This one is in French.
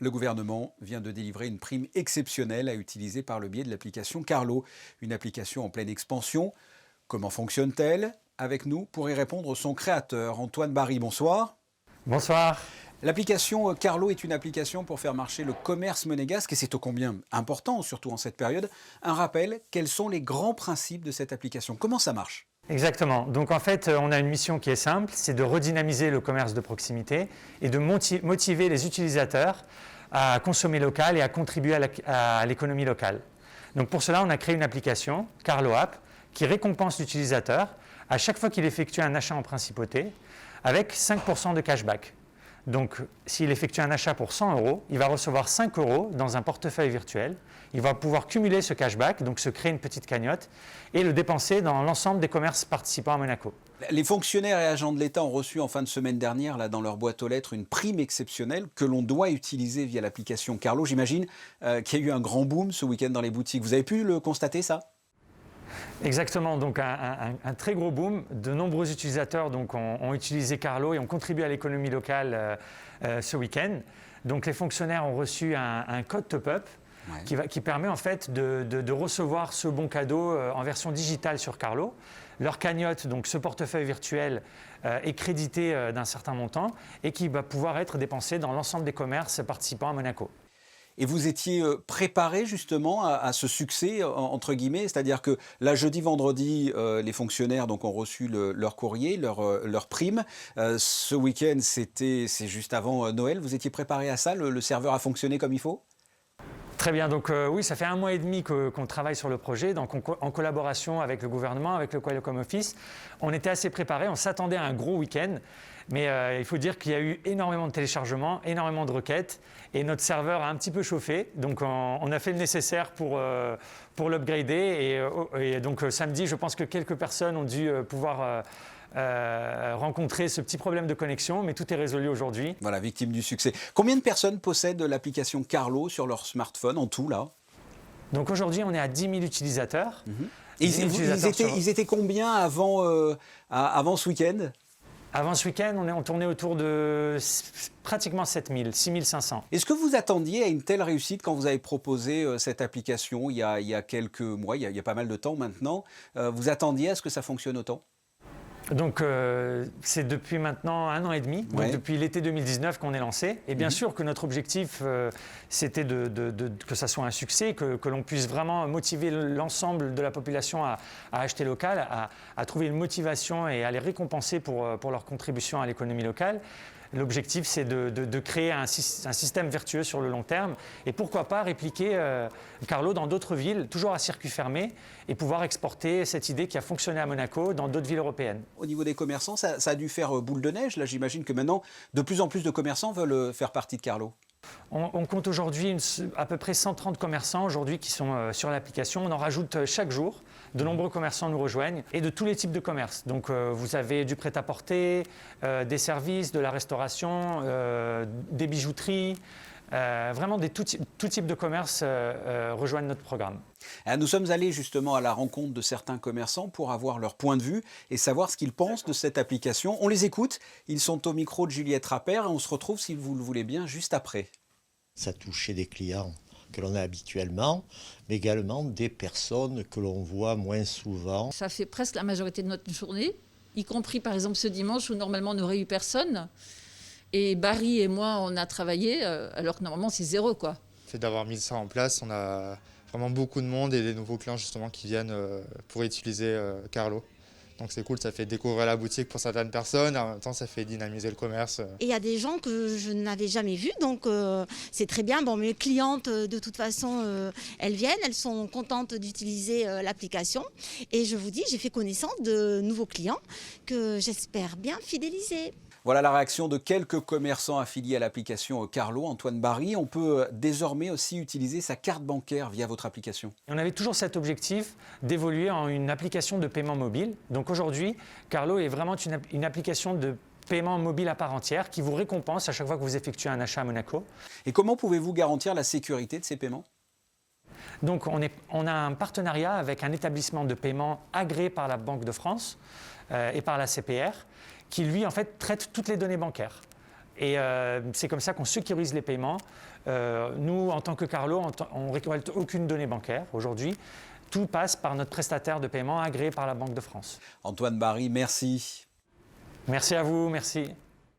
Le gouvernement vient de délivrer une prime exceptionnelle à utiliser par le biais de l'application Carlo, une application en pleine expansion. Comment fonctionne-t-elle? Avec nous, pour y répondre, son créateur, Antoine Barry. Bonsoir. Bonsoir. L'application Carlo est une application pour faire marcher le commerce monégasque et c'est ô combien important, surtout en cette période. Un rappel, quels sont les grands principes de cette application? Comment ça marche? Exactement. Donc en fait, on a une mission qui est simple, c'est de redynamiser le commerce de proximité et de motiver les utilisateurs à consommer local et à contribuer à l'économie locale. Donc pour cela, on a créé une application, Carlo App, qui récompense l'utilisateur à chaque fois qu'il effectue un achat en principauté avec 5% de cashback. Donc, s'il effectue un achat pour 100 €, il va recevoir 5 € dans un portefeuille virtuel. Il va pouvoir cumuler ce cashback, donc se créer une petite cagnotte, et le dépenser dans l'ensemble des commerces participants à Monaco. Les fonctionnaires et agents de l'État ont reçu en fin de semaine dernière, là, dans leur boîte aux lettres, une prime exceptionnelle que l'on doit utiliser via l'application Carlo. J'imagine qu'il y a eu un grand boom ce week-end dans les boutiques. Vous avez pu le constater, ça? Exactement, donc un très gros boom. De nombreux utilisateurs donc, ont utilisé Carlo et ont contribué à l'économie locale ce week-end. Donc les fonctionnaires ont reçu un code top-up qui permet en fait de recevoir ce bon cadeau en version digitale sur Carlo. Leur cagnotte, donc ce portefeuille virtuel, est crédité d'un certain montant et qui va pouvoir être dépensé dans l'ensemble des commerces participants à Monaco. Et vous étiez préparé justement à ce succès, entre guillemets, c'est-à-dire que là, jeudi, vendredi, les fonctionnaires donc, ont reçu leur courrier, leur prime. Ce week-end, c'est juste avant Noël. Vous étiez préparé à ça? Le serveur a fonctionné comme il faut? Très bien, donc oui, ça fait 1 mois et demi qu'on travaille sur le projet, donc en collaboration avec le gouvernement, avec le Qualcomm Office. On était assez préparés, on s'attendait à un gros week-end, mais il faut dire qu'il y a eu énormément de téléchargements, énormément de requêtes, et notre serveur a un petit peu chauffé, donc on a fait le nécessaire pour l'upgrader, et donc samedi, je pense que quelques personnes ont dû pouvoir rencontrer ce petit problème de connexion, mais tout est résolu aujourd'hui. Voilà, victime du succès. Combien de personnes possèdent l'application Carlo sur leur smartphone en tout, là? Donc aujourd'hui, on est à 10 000 utilisateurs. Et ils étaient combien avant ce week-end? Avant ce week-end, on tournait autour de pratiquement 7 000, 6 500. Est-ce que vous attendiez à une telle réussite quand vous avez proposé cette application il y a quelques mois, il y a pas mal de temps maintenant? Vous attendiez à ce que ça fonctionne autant? Donc c'est depuis maintenant 1 an et demi, donc depuis l'été 2019 qu'on est lancé. Et bien sûr que notre objectif, c'était que ça soit un succès, que l'on puisse vraiment motiver l'ensemble de la population à acheter local, à trouver une motivation et à les récompenser pour leur contribution à l'économie locale. L'objectif, c'est de créer un système vertueux sur le long terme et pourquoi pas répliquer Carlo dans d'autres villes, toujours à circuit fermé, et pouvoir exporter cette idée qui a fonctionné à Monaco dans d'autres villes européennes. Au niveau des commerçants, ça a dû faire boule de neige. Là, j'imagine que maintenant, de plus en plus de commerçants veulent faire partie de Carlo. On compte aujourd'hui à peu près 130 commerçants aujourd'hui qui sont sur l'application. On en rajoute chaque jour. De nombreux commerçants nous rejoignent et de tous les types de commerces. Donc vous avez du prêt-à-porter, des services, de la restauration, des bijouteries. Vraiment tout type de commerce rejoignent notre programme. Nous sommes allés justement à la rencontre de certains commerçants pour avoir leur point de vue et savoir ce qu'ils pensent de cette application. On les écoute, ils sont au micro de Juliette Rappert et on se retrouve, si vous le voulez bien, juste après. Ça touchait des clients que l'on a habituellement, mais également des personnes que l'on voit moins souvent. Ça fait presque la majorité de notre journée, y compris par exemple ce dimanche où normalement on n'aurait eu personne. Et Barry et moi, on a travaillé alors que normalement c'est 0, quoi. Le fait d'avoir mis ça en place, on a vraiment beaucoup de monde et des nouveaux clients justement qui viennent pour utiliser Carlo. Donc c'est cool, ça fait découvrir la boutique pour certaines personnes, et en même temps ça fait dynamiser le commerce. Et il y a des gens que je n'avais jamais vus, donc c'est très bien. Bon, mes clientes, de toute façon, elles viennent, elles sont contentes d'utiliser l'application. Et je vous dis, j'ai fait connaissance de nouveaux clients que j'espère bien fidéliser. Voilà la réaction de quelques commerçants affiliés à l'application Carlo. Antoine Barry, on peut désormais aussi utiliser sa carte bancaire via votre application. On avait toujours cet objectif d'évoluer en une application de paiement mobile. Donc aujourd'hui, Carlo est vraiment une application de paiement mobile à part entière qui vous récompense à chaque fois que vous effectuez un achat à Monaco. Et comment pouvez-vous garantir la sécurité de ces paiements ? Donc on a un partenariat avec un établissement de paiement agréé par la Banque de France et par la CPR qui lui en fait traite toutes les données bancaires. Et c'est comme ça qu'on sécurise les paiements. Nous, en tant que Carlo, on ne récolte aucune donnée bancaire aujourd'hui. Tout passe par notre prestataire de paiement agréé par la Banque de France. Antoine Barry, merci. Merci à vous, merci.